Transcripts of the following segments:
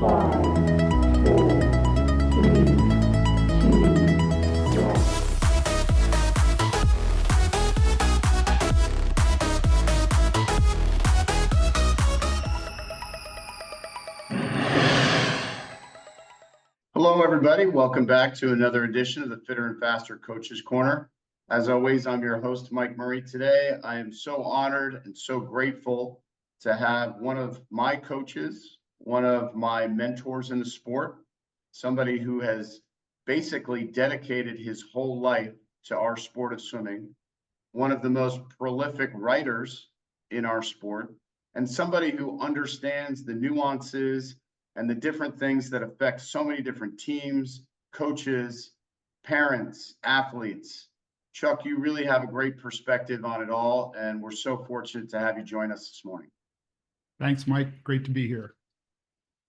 Hello, everybody. Welcome back to another edition of the Fitter and Faster Coaches Corner. As always, I'm your host, Mike Murray. Today, I am so honored and so grateful to have one of my coaches, one of my mentors in the sport, somebody who has basically dedicated his whole life to our sport of swimming, one of the most prolific writers in our sport, and somebody who understands the nuances and the different things that affect so many different teams, coaches, parents, athletes. Chuck, you really have a great perspective on it all, and we're so fortunate to have you join us this morning. Thanks, Mike. Great to be here.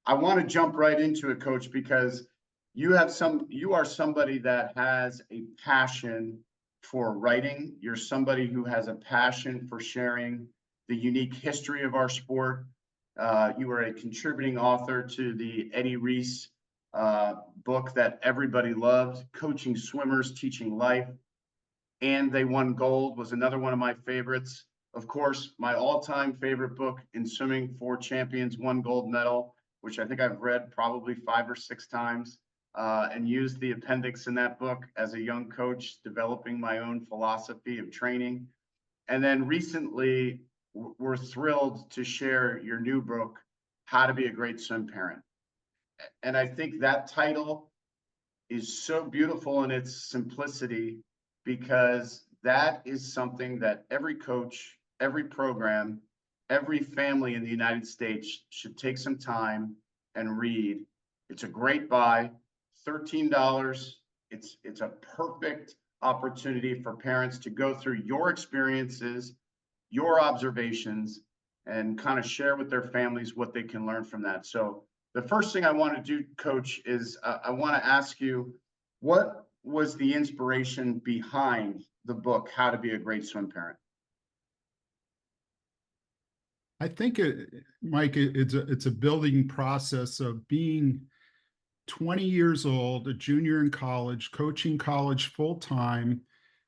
I want to jump right into it, Coach, because you are somebody that has a passion for writing. You're somebody who has a passion for sharing the unique history of our sport. You are a contributing author to the Eddie Reese book that everybody loved, Coaching Swimmers, Teaching Life. And They Won Gold was another one of my favorites. Of course, my all-time favorite book in swimming, Four Champions, One Gold Medal, which I think I've read probably 5 or 6 times and used the appendix in that book as a young coach, developing my own philosophy of training. And then recently, we're thrilled to share your new book, How to Be a Great Swim Parent. And I think that title is so beautiful in its simplicity, because that is something that every coach, every program, every family in the United States should take some time and read. It's a great buy, $13. It's a perfect opportunity for parents to go through your experiences, your observations, and kind of share with their families what they can learn from that. So the first thing I want to do, Coach, is I want to ask you, what was the inspiration behind the book, How to Be a Great Swim Parent? I think, Mike, it's a building process of being 20 years old, a junior in college, coaching college full-time,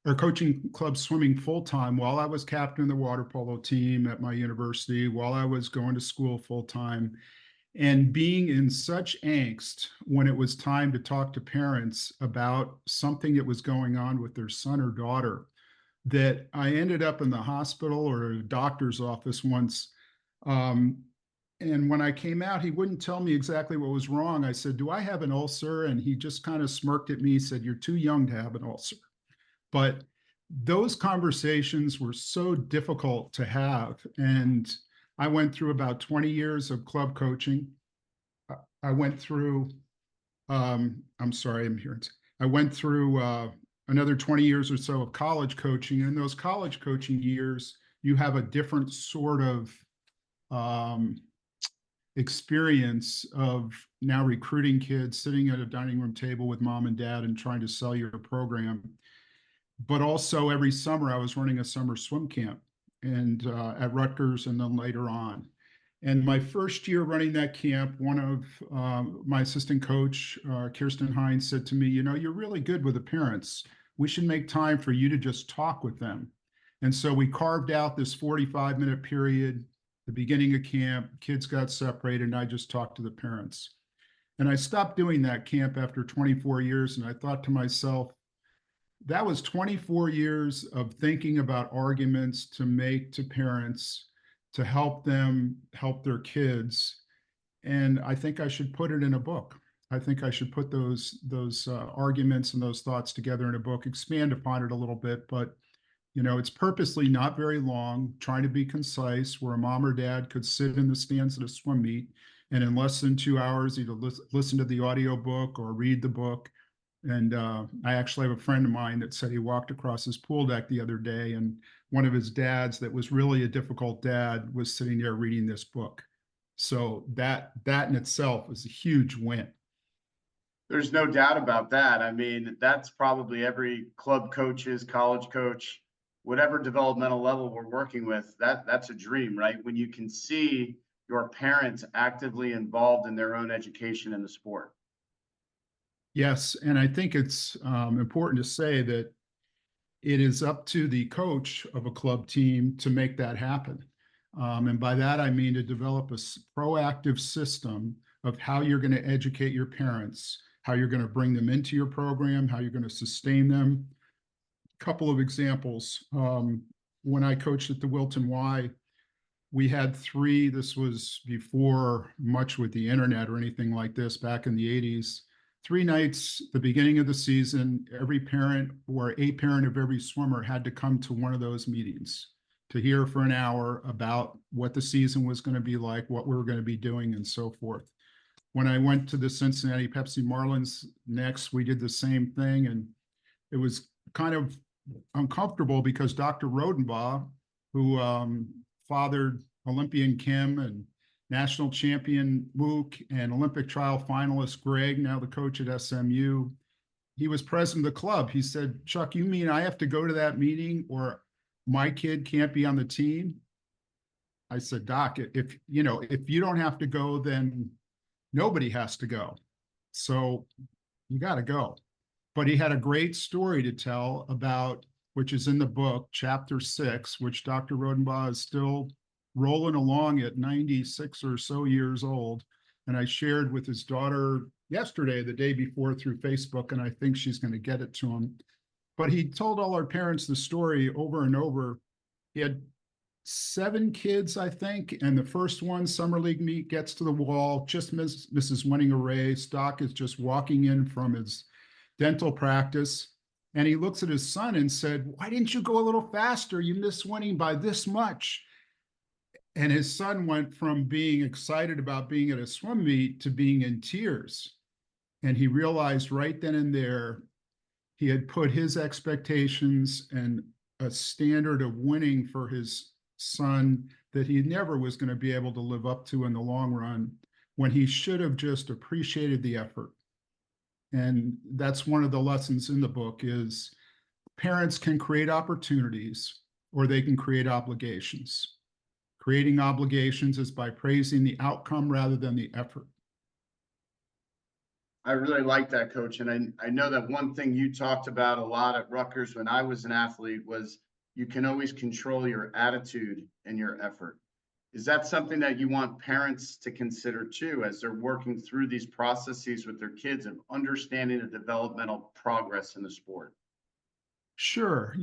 or coaching club swimming full-time while I was captain of the water polo team at my university, while I was going to school full-time, and being in such angst when it was time to talk to parents about something that was going on with their son or daughter, that I ended up in the hospital or a doctor's office once. And when I came out, he wouldn't tell me exactly what was wrong. I said, "Do I have an ulcer?" And he just kind of smirked at me, said, "You're too young to have an ulcer." But those conversations were so difficult to have. And I went through about 20 years of club coaching. I went through, I'm sorry, I'm here. I went through another 20 years or so of college coaching. And in those college coaching years, you have a different sort of experience of now recruiting kids, sitting at a dining room table with mom and dad and trying to sell your program. But also every summer I was running a summer swim camp and at Rutgers and then later on. And my first year running that camp, one of my assistant coach, Kirsten Hines, said to me, "You know, you're really good with the parents. We should make time for you to just talk with them." And so we carved out this 45-minute period, the beginning of camp, kids got separated, and I just talked to the parents. And I stopped doing that camp after 24 years, and I thought to myself, that was 24 years of thinking about arguments to make to parents to help them help their kids. And I think I should put it in a book. I think I should put those arguments and those thoughts together in a book, expand upon it a little bit. But, you know, it's purposely not very long, trying to be concise, where a mom or dad could sit in the stands at a swim meet and in less than 2 hours either listen to the audio book or read the book. And I actually have a friend of mine that said he walked across his pool deck the other day, and one of his dads that was really a difficult dad was sitting there reading this book. So that in itself is a huge win. There's no doubt about that. I mean, that's probably every club coach's, college coach, whatever developmental level we're working with, that's a dream, right? When you can see your parents actively involved in their own education in the sport? Yes, and I think it's important to say that it is up to the coach of a club team to make that happen. And by that, I mean to develop a proactive system of how you're going to educate your parents, how you're going to bring them into your program, how you're going to sustain them. A couple of examples. When I coached at the Wilton Y, we had three, this was before much with the internet or anything like this, back in the 80s. 3 nights, the beginning of the season, every parent or a parent of every swimmer had to come to one of those meetings to hear for an hour about what the season was going to be like, what we were going to be doing, and so forth. When I went to the Cincinnati Pepsi Marlins next, we did the same thing, and it was kind of uncomfortable because Dr. Rodenbaugh, who fathered Olympian Kim and national champion Mook and Olympic trial finalist Greg, now the coach at SMU, he was president of the club. He said, "Chuck, you mean I have to go to that meeting or my kid can't be on the team?" I said, "Doc, if you don't have to go, then nobody has to go. So you got to go." But he had a great story to tell about, which is in the book, chapter 6, which Dr. Rodenbaugh is still rolling along at 96 or so years old. And I shared with his daughter yesterday, the day before, through Facebook, and I think she's going to get it to him. But he told all our parents the story over and over. He had 7 kids, I think, and the first one, summer league meet, gets to the wall, just misses winning a race. Doc is just walking in from his dental practice, and he looks at his son and said, "Why didn't you go a little faster? You missed winning by this much." And his son went from being excited about being at a swim meet to being in tears. And he realized right then and there, he had put his expectations and a standard of winning for his son that he never was going to be able to live up to in the long run, when he should have just appreciated the effort. And that's one of the lessons in the book is parents can create opportunities or they can create obligations. Creating obligations is by praising the outcome rather than the effort. I really like that, Coach. And I know that one thing you talked about a lot at Rutgers when I was an athlete was you can always control your attitude and your effort. Is that something that you want parents to consider too, as they're working through these processes with their kids of understanding the developmental progress in the sport? Sure.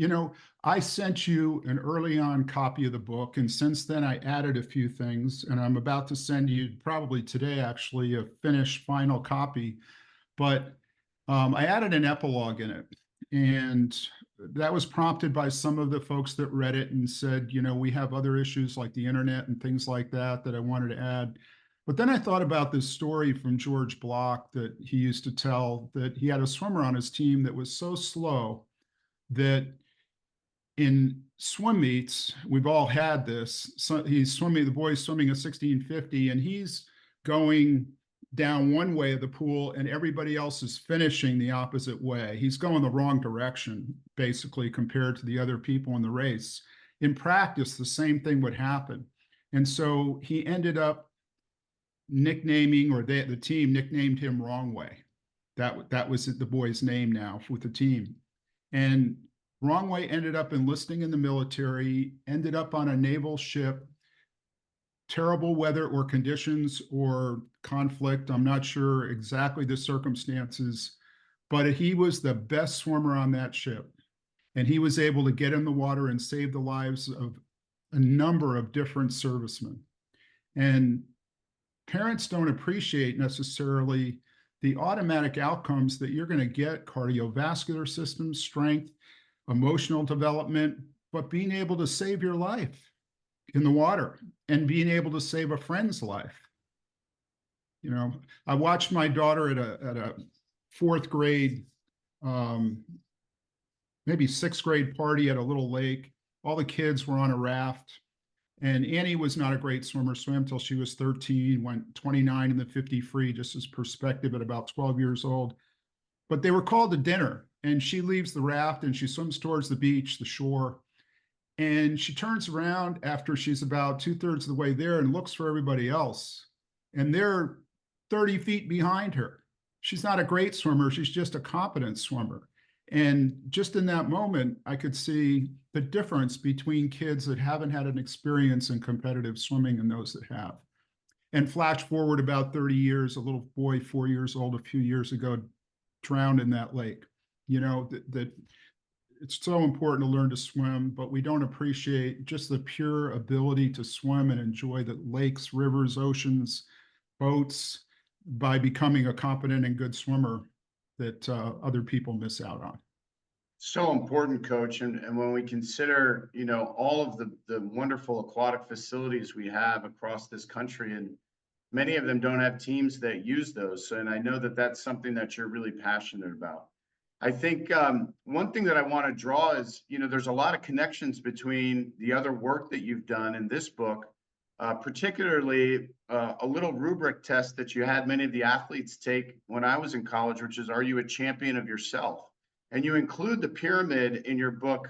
I sent you an early on copy of the book, and since then I added a few things, and I'm about to send you probably today, actually, a finished final copy. But I added an epilogue in it, and that was prompted by some of the folks that read it and said, we have other issues like the internet and things like that I wanted to add. But then I thought about this story from George Block that he used to tell, that he had a swimmer on his team that was so slow that in swim meets, we've all had this. So the boy's swimming a 1650, and he's going down one way of the pool and everybody else is finishing the opposite way. He's going the wrong direction, basically, compared to the other people in the race. In practice, the same thing would happen. And so he ended up nicknaming, or the team nicknamed him Wrong Way. That was the boy's name now with the team. And Wrong Way ended up enlisting in the military, ended up on a naval ship, terrible weather or conditions or conflict. I'm not sure exactly the circumstances, but he was the best swimmer on that ship. And he was able to get in the water and save the lives of a number of different servicemen. And parents don't appreciate necessarily the automatic outcomes that you're going to get: cardiovascular system strength, emotional development, but being able to save your life in the water and being able to save a friend's life. I watched my daughter at a 4th grade, maybe 6th grade party at a little lake. All the kids were on a raft, and Annie was not a great swimmer, swam until she was 13, went 29 in the 50 free, just as perspective, at about 12 years old. But they were called to dinner, and she leaves the raft and she swims towards the beach, the shore. And she turns around after she's about 2/3 of the way there and looks for everybody else. And they're 30 feet behind her. She's not a great swimmer. She's just a competent swimmer. And just in that moment, I could see the difference between kids that haven't had an experience in competitive swimming and those that have. And flash forward about 30 years, a little boy, 4 years old, a few years ago, drowned in that lake. You know, that it's so important to learn to swim, but we don't appreciate just the pure ability to swim and enjoy the lakes, rivers, oceans, boats by becoming a competent and good swimmer that other people miss out on. So important, coach. And when we consider, you know, all of the wonderful aquatic facilities we have across this country, and many of them don't have teams that use those. So, and I know that that's something that you're really passionate about. I think one thing that I want to draw is, you know, there's a lot of connections between the other work that you've done in this book, particularly a little rubric test that you had many of the athletes take when I was in college, which is, are you a champion of yourself? And you include the pyramid in your book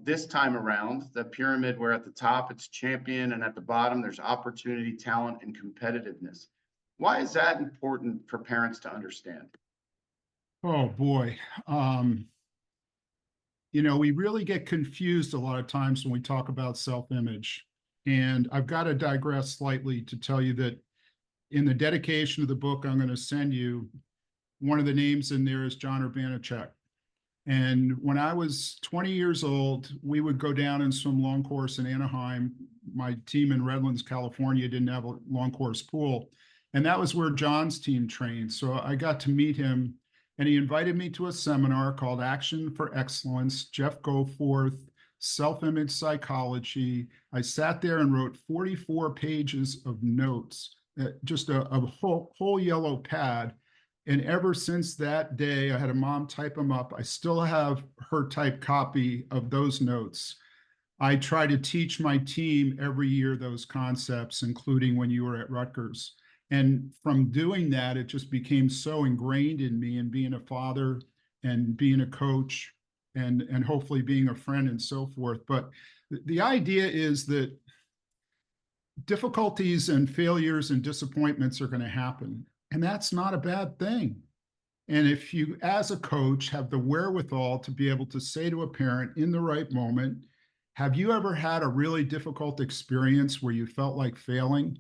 this time around, the pyramid where at the top it's champion and at the bottom there's opportunity, talent, and competitiveness. Why is that important for parents to understand? Oh boy. You know, we really get confused a lot of times when we talk about self-image. And I've got to digress slightly to tell you that in the dedication of the book I'm going to send you, one of the names in there is John Urbanachek. And when I was 20 years old, we would go down and swim long course in Anaheim. My team in Redlands, California didn't have a long course pool. And that was where John's team trained. So I got to meet him, and he invited me to a seminar called Action for Excellence, Jeff Goforth, Self-Image Psychology. I sat there and wrote 44 pages of notes, just a whole yellow pad. And ever since that day, I had a mom type them up. I still have her type copy of those notes. I try to teach my team every year those concepts, including when you were at Rutgers. And from doing that, it just became so ingrained in me, and being a father and being a coach and hopefully being a friend and so forth. But the idea is that difficulties and failures and disappointments are going to happen. And that's not a bad thing. And if you, as a coach, have the wherewithal to be able to say to a parent in the right moment, have you ever had a really difficult experience where you felt like failing?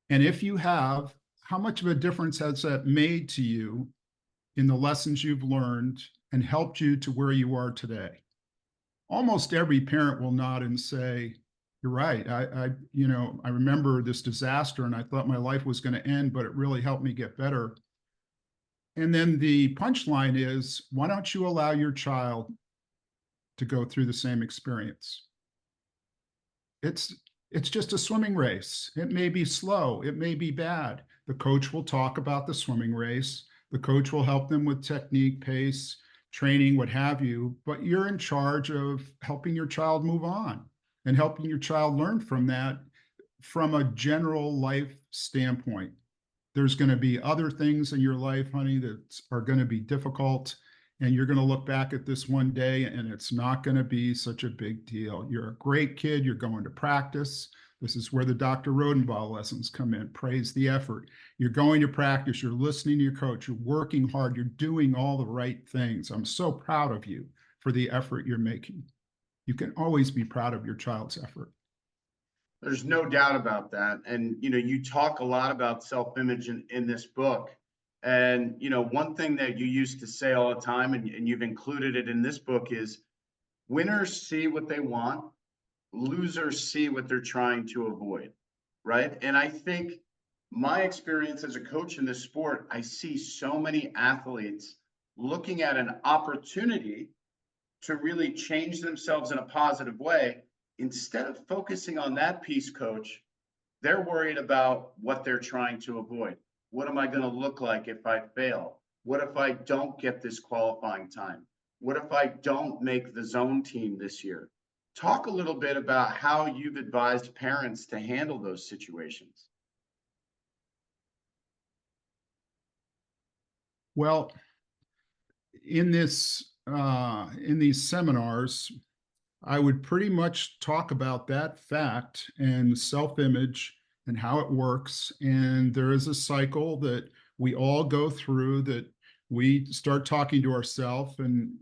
And if you have, how much of a difference has that made to you in the lessons you've learned and helped you to where you are today? Almost every parent will nod and say, you're right. I remember this disaster and I thought my life was going to end, but it really helped me get better. And then the punchline is, why don't you allow your child to go through the same experience? It's just a swimming race. It may be slow. It may be bad. The coach will talk about the swimming race. The coach will help them with technique, pace, training, what have you, but you're in charge of helping your child move on and helping your child learn from that from a general life standpoint. There's going to be other things in your life, honey, that are going to be difficult. And you're going to look back at this one day and it's not going to be such a big deal. You're a great kid. You're going to practice. This is where the Dr. Rodenbaugh lessons come in. Praise the effort. You're going to practice. You're listening to your coach. You're working hard. You're doing all the right things. I'm so proud of you for the effort you're making. You can always be proud of your child's effort. There's no doubt about that. And, you know, you talk a lot about self-image in this book. And, you know, one thing that you used to say all the time, and you've included it in this book, is winners see what they want, losers see what they're trying to avoid, right? And I think my experience as a coach in this sport, I see so many athletes looking at an opportunity to really change themselves in a positive way. Instead of focusing on that piece, coach, they're worried about what they're trying to avoid. What am I going to look like if I fail? What if I don't get this qualifying time? What if I don't make the zone team this year? Talk a little bit about how you've advised parents to handle those situations. Well, in these seminars, I would pretty much talk about that fact and self-image and how it works. And there is a cycle that we all go through, that we start talking to ourselves, and,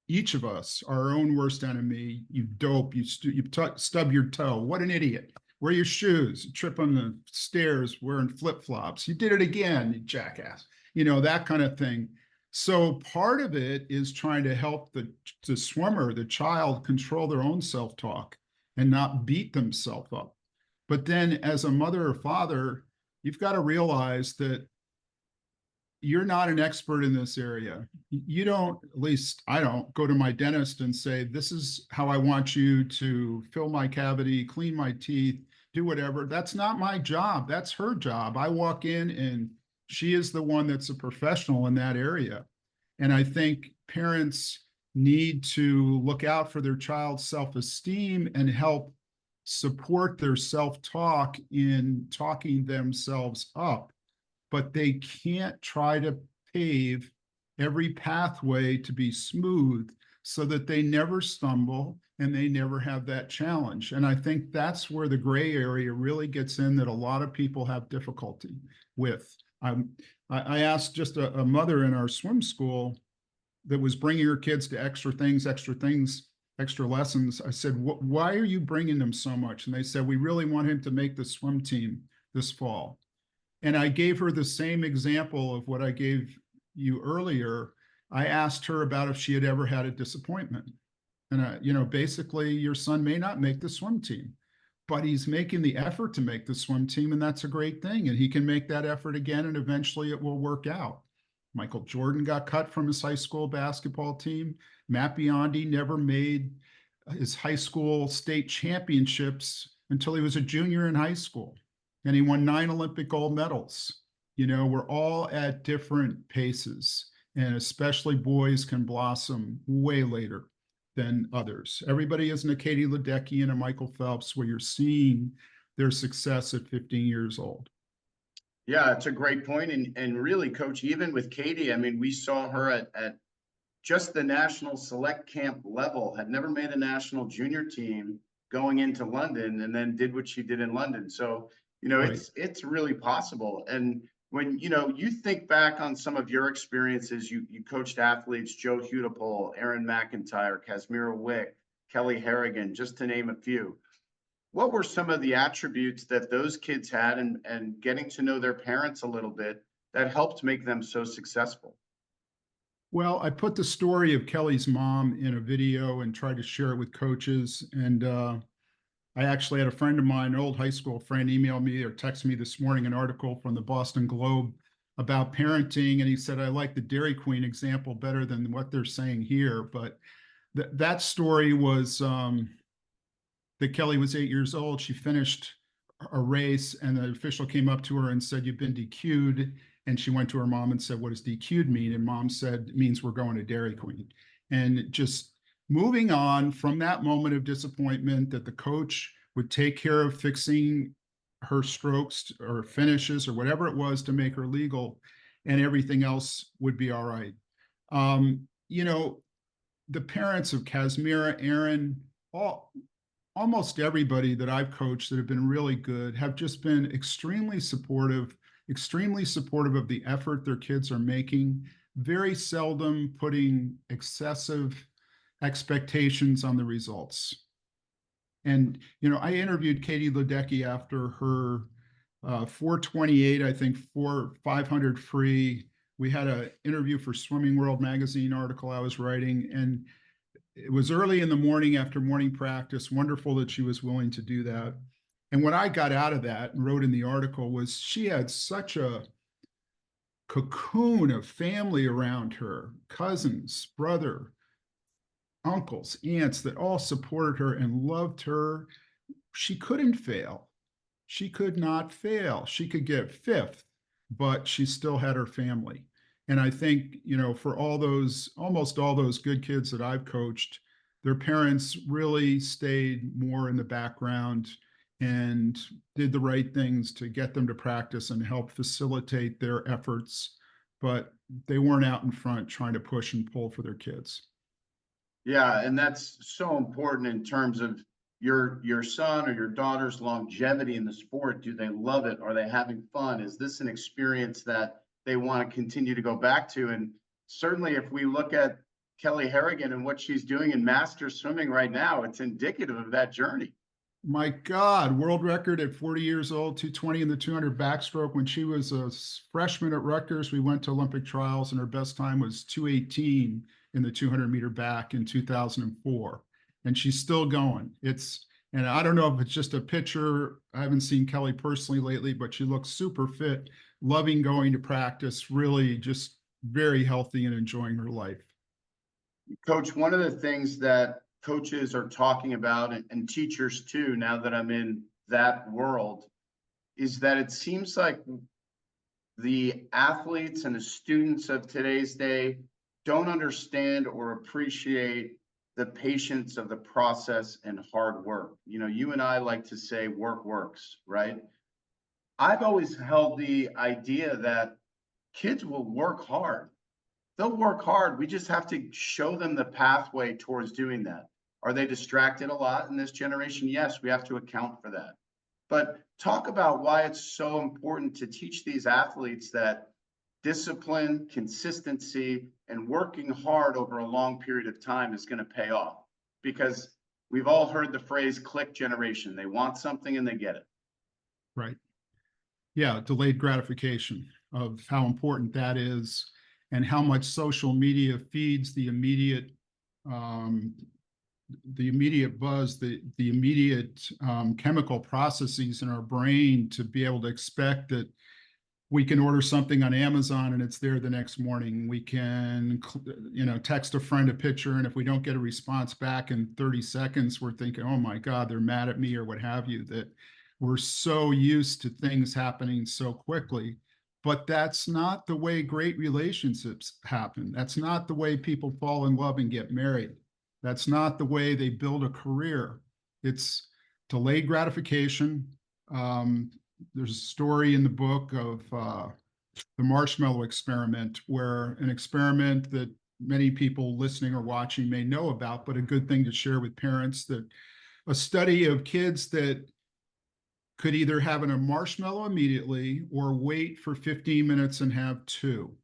each of us, our own worst enemy. You dope, you stub your toe. What an idiot. Wear your shoes, trip on the stairs wearing flip-flops. You did it again, you jackass. That kind of thing. So part of it is trying to help the swimmer, the child, control their own self-talk and not beat themselves up. But then as a mother or father, you've got to realize that you're not an expert in this area. You don't, at least I don't, go to my dentist and say, this is how I want you to fill my cavity, clean my teeth, do whatever. That's not my job. That's her job. I walk in and she is the one that's a professional in that area. And I think parents need to look out for their child's self-esteem and help support their self-talk in talking themselves up. But they can't try to pave every pathway to be smooth so that they never stumble and they never have that challenge. And I think that's where the gray area really gets in, that a lot of people have difficulty with. I asked just a mother in our swim school that was bringing her kids to extra lessons. I said, why are you bringing them so much? And they said, we really want him to make the swim team this fall. And I gave her the same example of what I gave you earlier. I asked her about if she had ever had a disappointment. And, basically, your son may not make the swim team, but he's making the effort to make the swim team, and that's a great thing. And he can make that effort again, and eventually it will work out. Michael Jordan got cut from his high school basketball team. Matt Biondi never made his high school state championships until he was a junior in high school. And he won 9 Olympic gold medals. We're all at different paces, and especially boys can blossom way later than others. Everybody isn't a Katie Ledecky and a Michael Phelps where you're seeing their success at 15 years old. Yeah, it's a great point. And really, Coach, even with Katie, I mean, we saw her at just the national select camp level, had never made a national junior team going into London, and then did what she did in London. So, Right. it's really possible. And when, you think back on some of your experiences, you coached athletes, Joe Hudipole, Aaron McIntyre, Kazmira Wick, Kelly Harrigan, just to name a few. What were some of the attributes that those kids had, and getting to know their parents a little bit, that helped make them so successful? Well, I put the story of Kelly's mom in a video and tried to share it with coaches. And I actually had a friend of mine, an old high school friend, email me or text me this morning an article from the Boston Globe about parenting. And he said, I like the Dairy Queen example better than what they're saying here. But that story was that Kelly was 8 years old. She finished a race, and the official came up to her and said, you've been DQ'd. And she went to her mom and said, what does DQ'd mean? And mom said, it means we're going to Dairy Queen. And just moving on from that moment of disappointment, that the coach would take care of fixing her strokes or finishes or whatever it was to make her legal, and everything else would be all right. The parents of Kazmira, Aaron, almost everybody that I've coached that have been really good have just been extremely supportive of the effort their kids are making, very seldom putting excessive expectations on the results. And, I interviewed Katie Ledecky after her 428, I think 500 free. We had an interview for Swimming World magazine article I was writing, and it was early in the morning after morning practice. Wonderful that she was willing to do that. And what I got out of that and wrote in the article was she had such a cocoon of family around her, cousins, brother, uncles, aunts, that all supported her and loved her. She couldn't fail. She could not fail. She could get fifth, but she still had her family. And I think, for almost all those good kids that I've coached, their parents really stayed more in the background and did the right things to get them to practice and help facilitate their efforts. But they weren't out in front trying to push and pull for their kids. Yeah, and that's so important in terms of your son or your daughter's longevity in the sport. Do they love it? Are they having fun? Is this an experience that they want to continue to go back to? And certainly if we look at Kelly Harrigan and what she's doing in master swimming right now, it's indicative of that journey. My God, world record at 40 years old, 220 in the 200 backstroke. When she was a freshman at Rutgers, we went to Olympic trials and her best time was 218 in the 200-meter back in 2004. And she's still going. And I don't know if it's just a picture. I haven't seen Kelly personally lately, but she looks super fit, loving going to practice, really just very healthy and enjoying her life. Coach, one of the things that coaches are talking about and teachers too, now that I'm in that world, is that it seems like the athletes and the students of today's day don't understand or appreciate the patience of the process and hard work. You know, you and I like to say work works, right? I've always held the idea that kids will work hard. They'll work hard. We just have to show them the pathway towards doing that. Are they distracted a lot in this generation? Yes, we have to account for that. But talk about why it's so important to teach these athletes that discipline, consistency, and working hard over a long period of time is going to pay off. Because we've all heard the phrase click generation. They want something and they get it. Right. Yeah, delayed gratification of how important that is and how much social media feeds the immediate buzz, the immediate chemical processes in our brain to be able to expect that we can order something on Amazon and it's there the next morning. We can, text a friend a picture, and if we don't get a response back in 30 seconds, we're thinking, oh my God, they're mad at me or what have you, that we're so used to things happening so quickly. But that's not the way great relationships happen. That's not the way people fall in love and get married. That's not the way they build a career. It's delayed gratification. There's a story in the book of the marshmallow experiment, where an experiment that many people listening or watching may know about, but a good thing to share with parents, that a study of kids that could either have a marshmallow immediately or wait for 15 minutes and have two.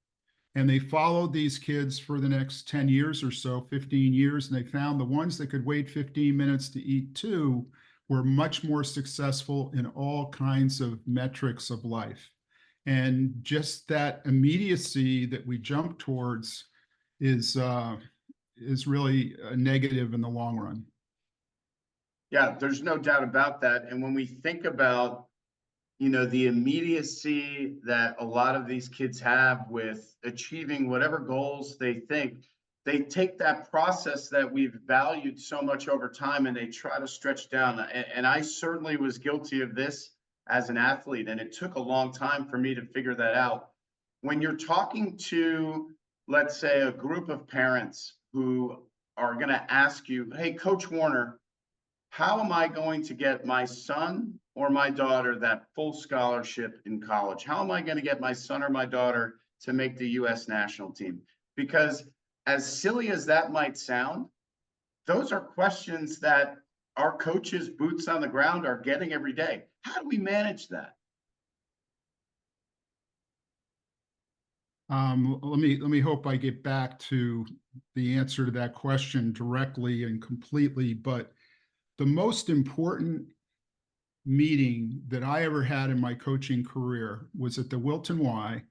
And they followed these kids for the next 10 years or so, 15 years, and they found the ones that could wait 15 minutes to eat two were much more successful in all kinds of metrics of life. And just that immediacy that we jump towards is really a negative in the long run. Yeah, there's no doubt about that. And when we think about, the immediacy that a lot of these kids have with achieving whatever goals they think, they take that process that we've valued so much over time and they try to stretch down. And I certainly was guilty of this as an athlete, and it took a long time for me to figure that out. When you're talking to, let's say, a group of parents who are going to ask you, hey, Coach Warner, how am I going to get my son or my daughter that full scholarship in college? How am I going to get my son or my daughter to make the U.S. national team? Because as silly as that might sound, those are questions that our coaches, boots on the ground, are getting every day. How do we manage that? Let me hope I get back to the answer to that question directly and completely. But the most important meeting that I ever had in my coaching career was at the Wilton Y,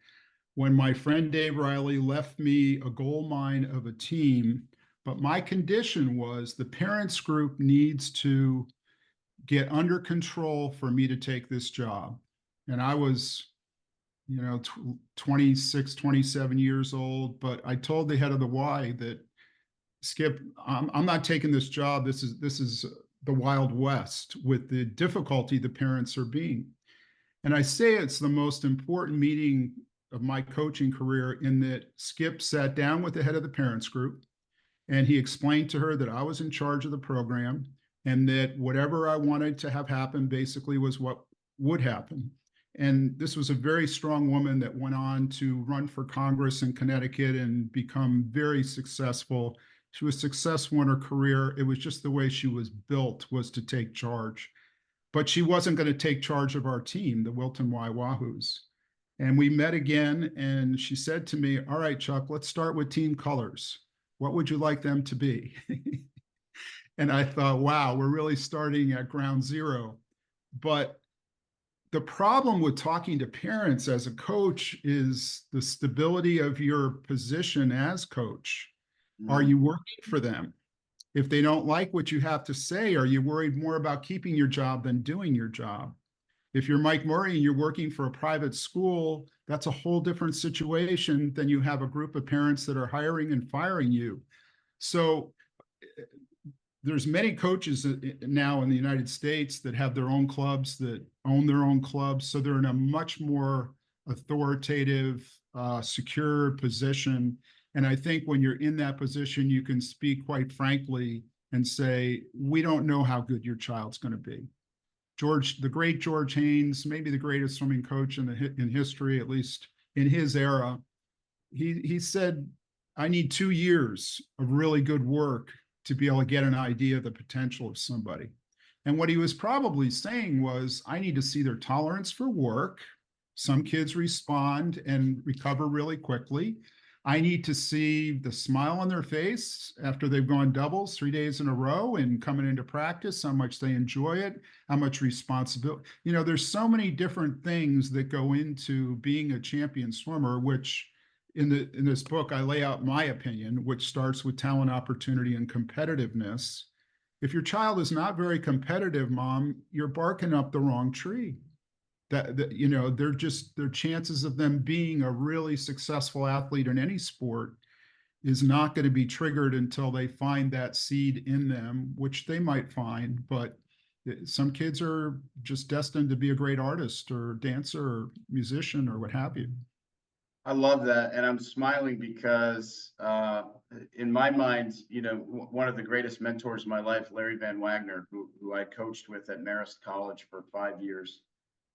when my friend Dave Riley left me a gold mine of a team. But my condition was the parents group needs to get under control for me to take this job. And I was, 26, 27 years old, but I told the head of the Y that, Skip, I'm not taking this job. This is the Wild West with the difficulty the parents are being. And I say it's the most important meeting of my coaching career, in that Skip sat down with the head of the parents group and he explained to her that I was in charge of the program and that whatever I wanted to have happen basically was what would happen. And this was a very strong woman that went on to run for Congress in Connecticut and become very successful She was successful in her career. It was just the way she was built, was to take charge. But she wasn't going to take charge of our team, the Wilton Y Wahoos. And we met again, and she said to me, "All right, Chuck, let's start with team colors. What would you like them to be?" And I thought, wow, we're really starting at ground zero. But the problem with talking to parents as a coach is the stability of your position as coach. Are you working for them? If they don't like what you have to say, are you worried more about keeping your job than doing your job? If you're Mike Murray and you're working for a private school, that's a whole different situation than you have a group of parents that are hiring and firing you. So there's many coaches now in the United States that have their own clubs, that own their own clubs. So they're in a much more authoritative, secure position. And I think when you're in that position, you can speak quite frankly and say, we don't know how good your child's going to be. The great George Haynes, maybe the greatest swimming coach in history, at least in his era, he said, I need 2 years of really good work to be able to get an idea of the potential of somebody. And what he was probably saying was, I need to see their tolerance for work. Some kids respond and recover really quickly. I need to see the smile on their face after they've gone doubles 3 days in a row and coming into practice, how much they enjoy it, how much responsibility. You know, there's so many different things that go into being a champion swimmer, which in this book, I lay out my opinion, which starts with talent, opportunity, and competitiveness. If your child is not very competitive, mom, you're barking up the wrong tree. That you know, their chances of them being a really successful athlete in any sport is not going to be triggered until they find that seed in them, which they might find. But some kids are just destined to be a great artist or dancer or musician or what have you. I love that, and I'm smiling because in my mind, you know, one of the greatest mentors of my life, Larry Van Wagner, who I coached with at Marist College for 5 years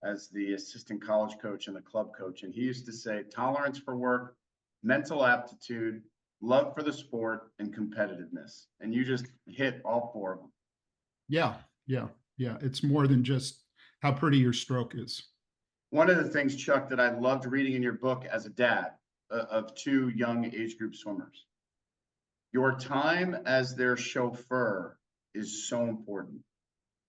as the assistant college coach and the club coach, and he used to say, tolerance for work, mental aptitude, love for the sport, and competitiveness. And you just hit all 4 of them. Yeah. It's more than just how pretty your stroke is. One of the things, Chuck, that I loved reading in your book as a dad of 2 young age group swimmers, your time as their chauffeur is so important.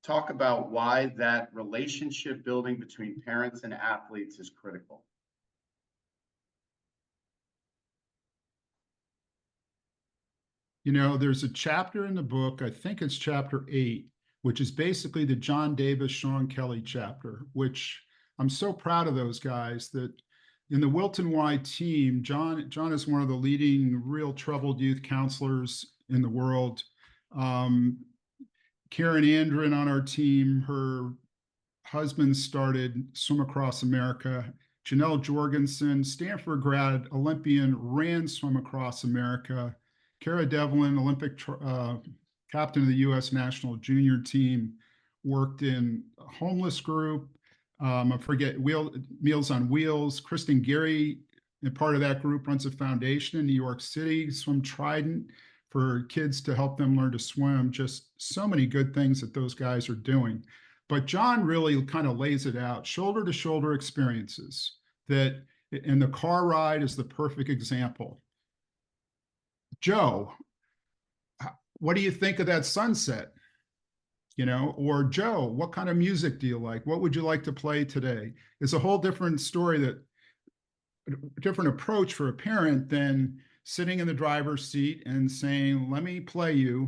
Talk about why that relationship building between parents and athletes is critical. You know, there's a chapter in the book, I think it's chapter 8, which is basically the John Davis, Sean Kelly chapter, which I'm so proud of those guys that in the Wilton Y team, John is one of the leading real troubled youth counselors in the world. Karen Andren on our team, her husband started Swim Across America. Janelle Jorgensen, Stanford grad, Olympian, ran Swim Across America. Cara Devlin, Olympic captain of the U.S. national junior team, worked in a homeless group. I forget, Meals on Wheels. Kristen Gary, and part of that group, runs a foundation in New York City, Swim Trident, for kids to help them learn to swim. Just so many good things that those guys are doing. But John really kind of lays it out, shoulder to shoulder experiences that, and the car ride is the perfect example. Joe, what do you think of that sunset? You know, or Joe, what kind of music do you like? What would you like to play today? It's a whole different story, that different approach for a parent than sitting in the driver's seat and saying, let me play you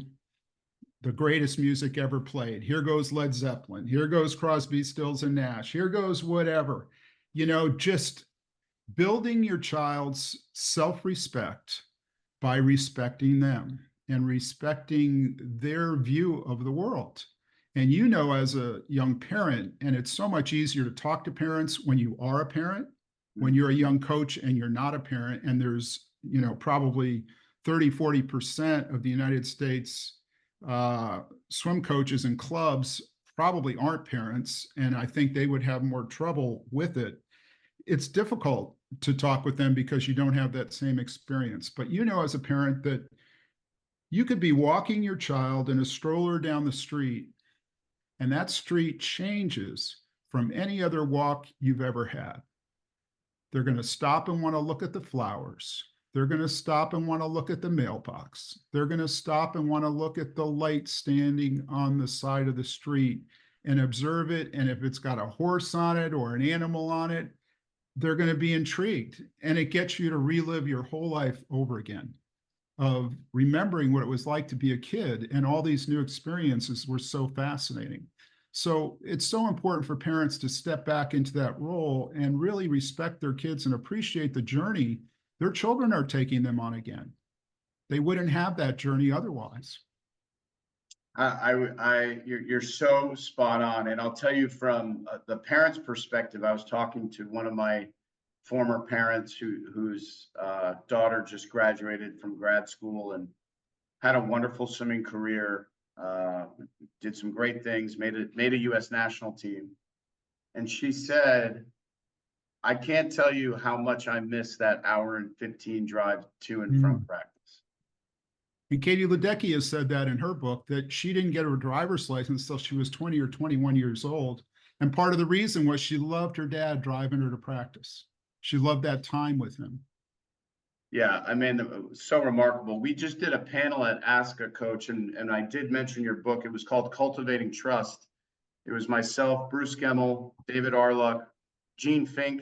the greatest music ever played. Here goes Led Zeppelin. Here goes Crosby, Stills, and Nash. Here goes whatever. You know, just building your child's self-respect by respecting them and respecting their view of the world. And you know, as a young parent, and it's so much easier to talk to parents when you are a parent, when you're a young coach and you're not a parent, and there's, you know, probably 30-40% of the United States swim coaches and clubs probably aren't parents, and I think they would have more trouble with it. It's difficult to talk with them because you don't have that same experience. But you know, as a parent, that You could be walking your child in a stroller down the street, and that street changes from any other walk you've ever had. They're going to stop and want to look at the flowers. They're going to stop and want to look at the mailbox. They're going to stop and want to look at the light standing on the side of the street and observe it. And if it's got a horse on it or an animal on it, they're going to be intrigued. And it gets you to relive your whole life over again of remembering what it was like to be a kid. And all these new experiences were so fascinating. So it's so important for parents to step back into that role and really respect their kids and appreciate the journey their children are taking them on again. They wouldn't have that journey otherwise. You're so spot on. And I'll tell you from the parent's perspective, I was talking to one of my former parents whose daughter just graduated from grad school and had a wonderful swimming career, did some great things, made a U.S. national team. And she said, I can't tell you how much I miss that hour and 15 drive to and from practice. And Katie Ledecky has said that in her book, that she didn't get her driver's license until she was 20 or 21 years old. And part of the reason was she loved her dad driving her to practice. She loved that time with him. Yeah, I mean, so remarkable. We just did a panel at ASCA, Coach, and I did mention your book. It was called Cultivating Trust. It was myself, Bruce Gemmell, David Arluck, Jean Fink,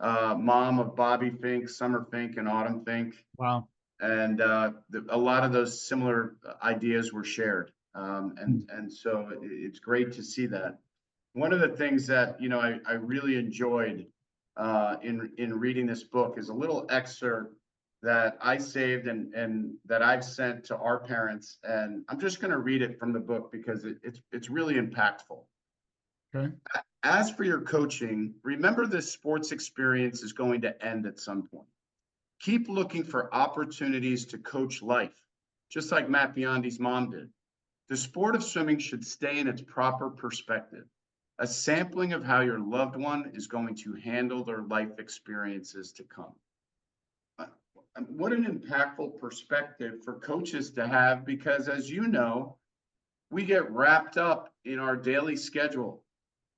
mom of Bobby Fink, Summer Fink, and Autumn Fink. Wow. And a lot of those similar ideas were shared. And so it's great to see that. One of the things that, you know, I really enjoyed in reading this book is a little excerpt that I saved and that I've sent to our parents. And I'm just going to read it from the book because it's really impactful. Okay. As for your coaching, remember this sports experience is going to end at some point. Keep looking for opportunities to coach life, just like Matt Biondi's mom did. The sport of swimming should stay in its proper perspective, a sampling of how your loved one is going to handle their life experiences to come. What an impactful perspective for coaches to have, because as you know, we get wrapped up in our daily schedule.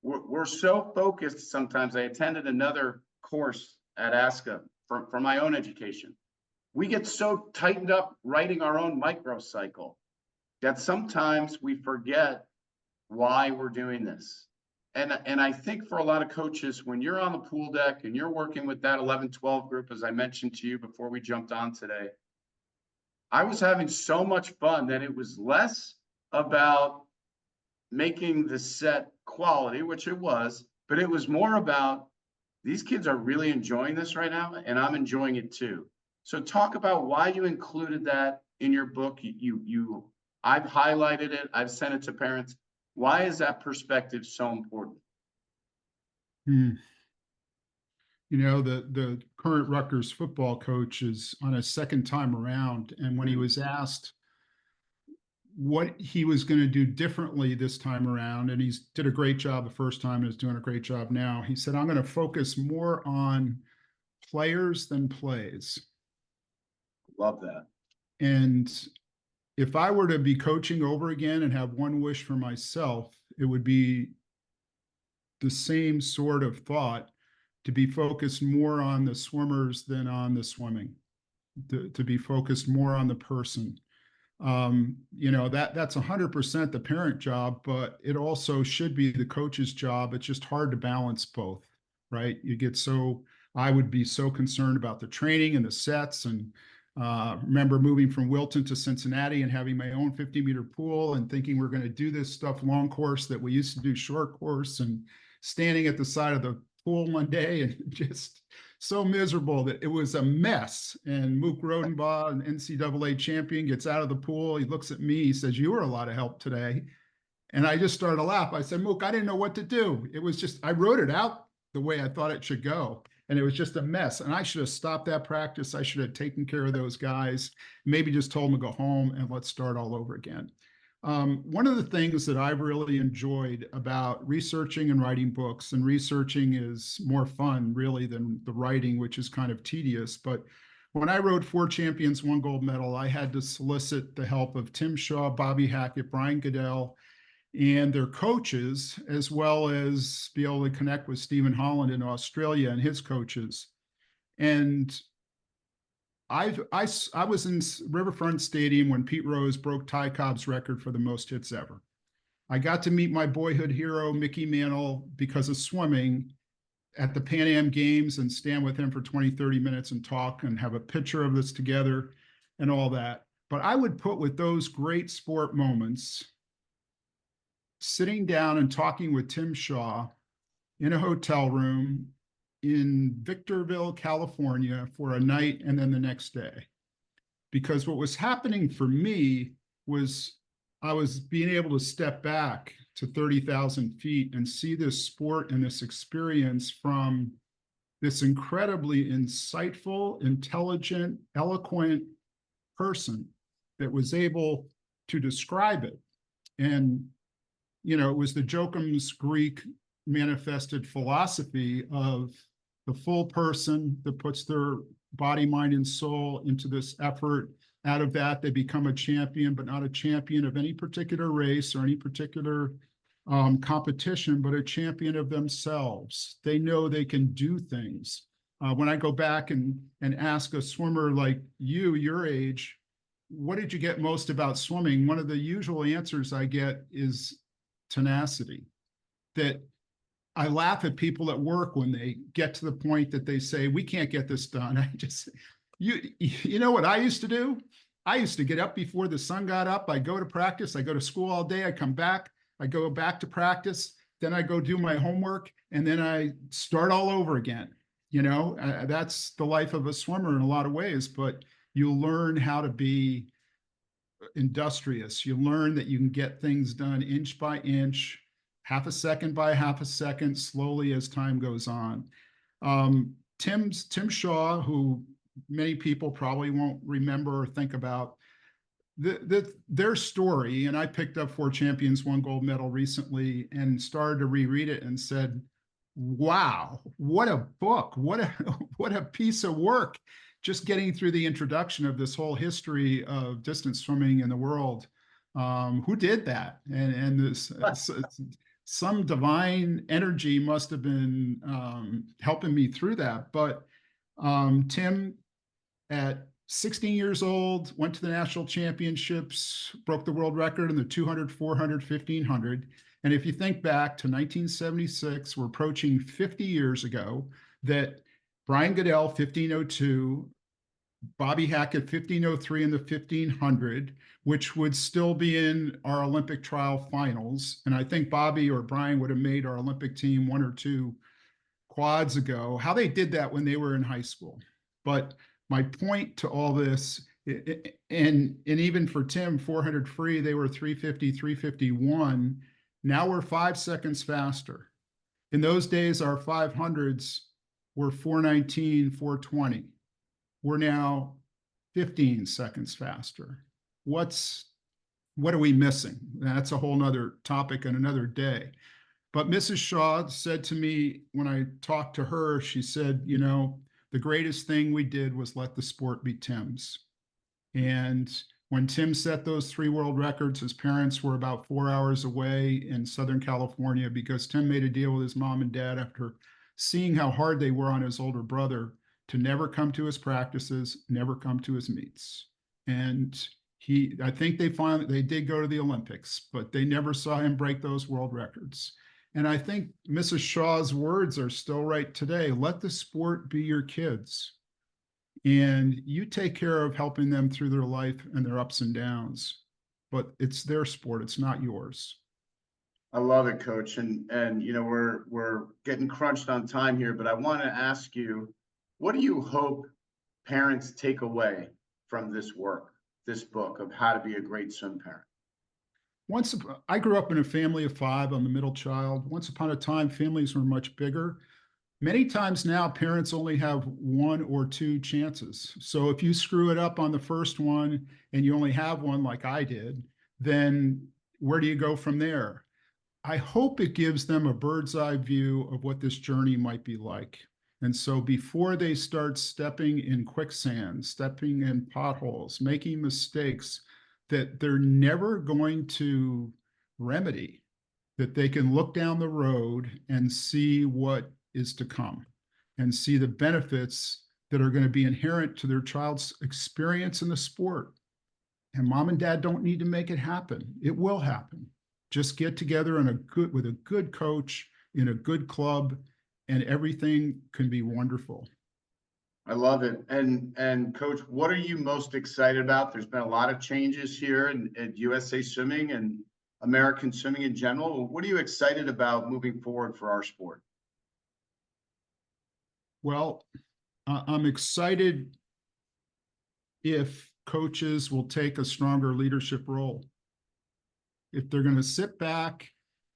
We're so focused sometimes. I attended another course at ASCA for my own education. We get so tightened up writing our own microcycle that sometimes we forget why we're doing this. And I think for a lot of coaches, when you're on the pool deck and you're working with that 11-12 group, as I mentioned to you before we jumped on today, I was having so much fun that it was less about making the set quality, which it was, but it was more about these kids are really enjoying this right now, and I'm enjoying it too. So talk about why you included that in your book. I've highlighted it. I've sent it to parents. Why is that perspective so important? You know, the current Rutgers football coach is on his second time around. And when he was asked what he was going to do differently this time around, and he's did a great job the first time and is doing a great job now, he said, I'm going to focus more on players than plays. Love that. And if I were to be coaching over again and have one wish for myself, it would be the same sort of thought, to be focused more on the swimmers than on the swimming, to be focused more on the person. You know, that's 100% the parent job, but it also should be the coach's job. It's just hard to balance both, right? I would be so concerned about the training and the sets, and remember moving from Wilton to Cincinnati and having my own 50-meter pool and thinking we're going to do this stuff long course that we used to do short course, and standing at the side of the pool one day and just so miserable that it was a mess. And Mook Rodenbaugh, an NCAA champion, gets out of the pool. He looks at me. He says, "You were a lot of help today." And I just started to laugh. I said, "Mook, I didn't know what to do. It was just, I wrote it out the way I thought it should go. And it was just a mess. And I should have stopped that practice. I should have taken care of those guys, maybe just told them to go home and let's start all over again." One of the things that I've really enjoyed about researching and writing books, and researching is more fun really than the writing, which is kind of tedious. But when I rode 4 champions, 1 gold medal, I had to solicit the help of Tim Shaw, Bobby Hackett, Brian Goodell, and their coaches, as well as be able to connect with Stephen Holland in Australia and his coaches. And I was in Riverfront Stadium when Pete Rose broke Ty Cobb's record for the most hits ever. I got to meet my boyhood hero, Mickey Mantle, because of swimming at the Pan Am Games and stand with him for 20, 30 minutes and talk and have a picture of this together and all that. But I would put with those great sport moments, sitting down and talking with Tim Shaw in a hotel room in Victorville, California for a night and then the next day. Because what was happening for me was I was being able to step back to 30,000 feet and see this sport and this experience from this incredibly insightful, intelligent, eloquent person that was able to describe it. And, you know, it was the Jocham's Greek manifested philosophy of the full person that puts their body, mind, and soul into this effort. Out of that, they become a champion, but not a champion of any particular race or any particular competition, but a champion of themselves. They know they can do things. When I go back and ask a swimmer like you, your age, what did you get most about swimming? One of the usual answers I get is tenacity. That I laugh at people at work when they get to the point that they say, we can't get this done. I just, you know what I used to do? I used to get up before the sun got up. I go to practice. I go to school all day. I come back. I go back to practice. Then I go do my homework. And then I start all over again. You know, that's the life of a swimmer in a lot of ways. But you learn how to be industrious. You learn that you can get things done inch by inch, half a second by half a second, slowly as time goes on. Tim Shaw, who many people probably won't remember or think about, their story, and I picked up 4 champions, 1 gold medal recently and started to reread it and said, wow, what a book, what a piece of work. Just getting through the introduction of this whole history of distance swimming in the world. Who did that? And this some divine energy must have been helping me through that. But Tim, at 16 years old, went to the national championships, broke the world record in the 200, 400, 1500. And if you think back to 1976, we're approaching 50 years ago, that Brian Goodell, 1502, Bobby Hackett, 1503 in the 1500, which would still be in our Olympic trial finals. And I think Bobby or Brian would have made our Olympic team 1 or 2 quads ago, how they did that when they were in high school. But my point to all this, and even for Tim, 400 free, they were 350, 351. Now we're 5 seconds faster. In those days, our 500s were 419, 420. We're now 15 seconds faster. What are we missing? That's a whole nother topic and another day. But Mrs. Shaw said to me when I talked to her, she said, you know, the greatest thing we did was let the sport be Tim's. And when Tim set those 3 world records, his parents were about 4 hours away in Southern California because Tim made a deal with his mom and dad after seeing how hard they were on his older brother to never come to his practices, never come to his meets. And I think they did go to the Olympics, but they never saw him break those world records. And I think Mrs. Shaw's words are still right today. Let the sport be your kids. And you take care of helping them through their life and their ups and downs. But it's their sport, it's not yours. I love it, Coach. And you know, we're getting crunched on time here, but I want to ask you, what do you hope parents take away from this work, this book of how to be a great swim parent? I grew up in a family of 5. I'm the middle child. Once upon a time, families were much bigger. Many times now, parents only have 1 or 2 chances. So if you screw it up on the first one and you only have one like I did, then where do you go from there? I hope it gives them a bird's eye view of what this journey might be like. And so before they start stepping in quicksand, stepping in potholes, making mistakes that they're never going to remedy, that they can look down the road and see what is to come and see the benefits that are going to be inherent to their child's experience in the sport. And mom and dad don't need to make it happen. It will happen. Just get together with a good coach in a good club, and everything can be wonderful. I love it. And coach, what are you most excited about? There's been a lot of changes here at USA Swimming and American swimming in general. What are you excited about moving forward for our sport? Well, I'm excited if coaches will take a stronger leadership role. If they're going to sit back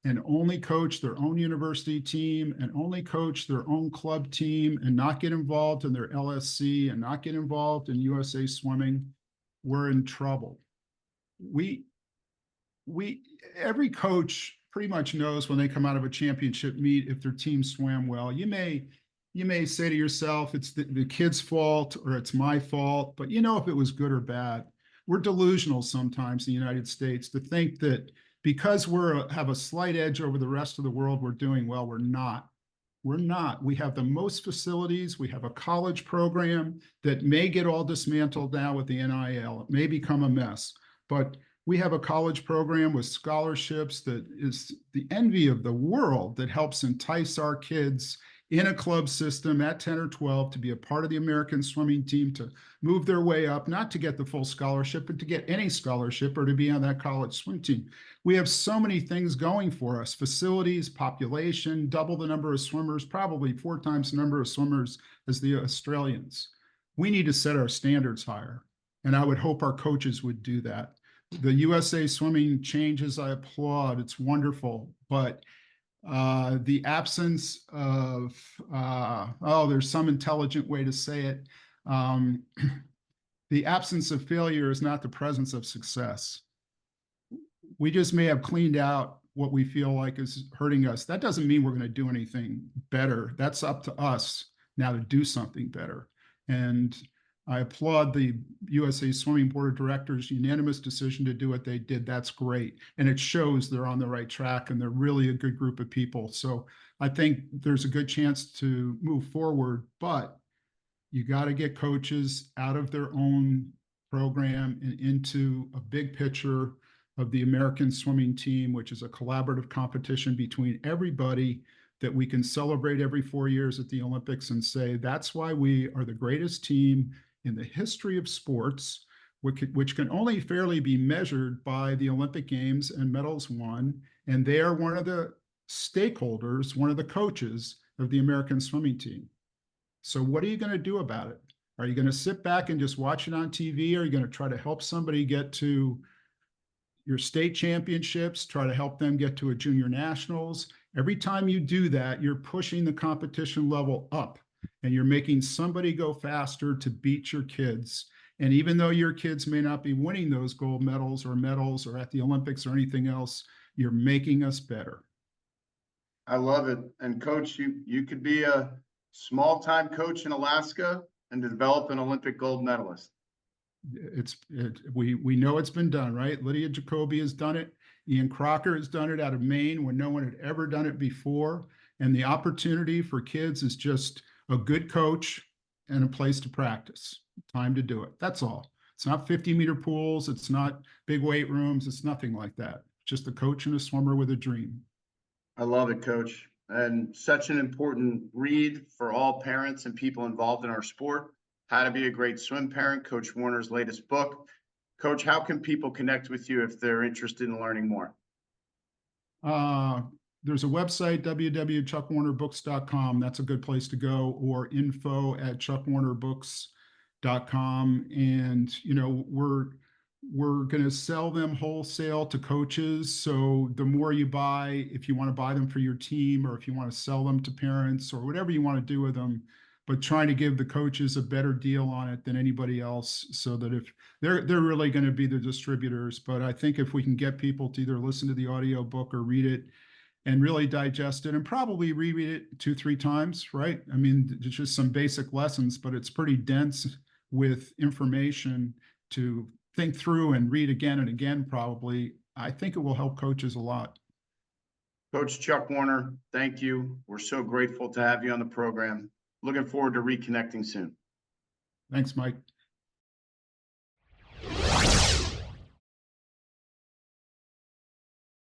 and only coach their own university team and only coach their own club team and not get involved in their LSC and not get involved in USA Swimming, we're in trouble. Every coach pretty much knows when they come out of a championship meet if their team swam well. You may say to yourself, it's the kid's fault or it's my fault, but you know if it was good or bad. We're delusional sometimes in the United States to think that because have a slight edge over the rest of the world, we're doing well. We're not. We're not. We have the most facilities. We have a college program that may get all dismantled now with the NIL. It may become a mess, but we have a college program with scholarships that is the envy of the world, that helps entice our kids in a club system at 10 or 12 to be a part of the American swimming team, to move their way up, not to get the full scholarship, but to get any scholarship or to be on that college swim team. We have so many things going for us: facilities, population, double the number of swimmers, probably 4 times the number of swimmers as the Australians. We need to set our standards higher, and I would hope our coaches would do that. The USA Swimming changes, I applaud. It's wonderful, but the absence of, there's some intelligent way to say it. The absence of failure is not the presence of success. We just may have cleaned out what we feel like is hurting us. That doesn't mean we're going to do anything better. That's up to us now to do something better. And I applaud the USA Swimming Board of Directors' unanimous decision to do what they did. That's great. And it shows they're on the right track and they're really a good group of people. So I think there's a good chance to move forward, but you got to get coaches out of their own program and into a big picture of the American swimming team, which is a collaborative competition between everybody that we can celebrate every 4 years at the Olympics and say, that's why we are the greatest team in the history of sports, which can only fairly be measured by the Olympic Games and medals won. And they are one of the stakeholders, one of the coaches of the American swimming team. So what are you going to do about it? Are you going to sit back and just watch it on TV? Or are you going to try to help somebody get to your state championships, try to help them get to a junior nationals? Every time you do that, you're pushing the competition level up and you're making somebody go faster to beat your kids. And even though your kids may not be winning those gold medals or at the Olympics or anything else, you're making us better. I love it. And coach, you could be a small-time coach in Alaska and develop an Olympic gold medalist. We know it's been done, right? Lydia Jacoby has done it. Ian Crocker has done it out of Maine when no one had ever done it before. And the opportunity for kids is just a good coach and a place to practice. Time to do it. That's all. It's not 50-meter pools. It's not big weight rooms. It's nothing like that. Just a coach and a swimmer with a dream. I love it, coach. And such an important read for all parents and people involved in our sport. How to Be a Great Swim Parent, Coach Warner's latest book. Coach, how can people connect with you if they're interested in learning more? There's a website, www.chuckwarnerbooks.com. That's a good place to go, or info@chuckwarnerbooks.com. And, we're going to sell them wholesale to coaches. So the more you buy, if you want to buy them for your team, or if you want to sell them to parents, or whatever you want to do with them, but trying to give the coaches a better deal on it than anybody else, so that if they're really going to be the distributors. But I think if we can get people to either listen to the audio book or read it, and really digest it and probably reread it 2-3 times, right? I mean, it's just some basic lessons, but it's pretty dense with information to think through and read again and again, probably. I think it will help coaches a lot. Coach Chuck Warner, thank you. We're so grateful to have you on the program. Looking forward to reconnecting soon. Thanks, Mike.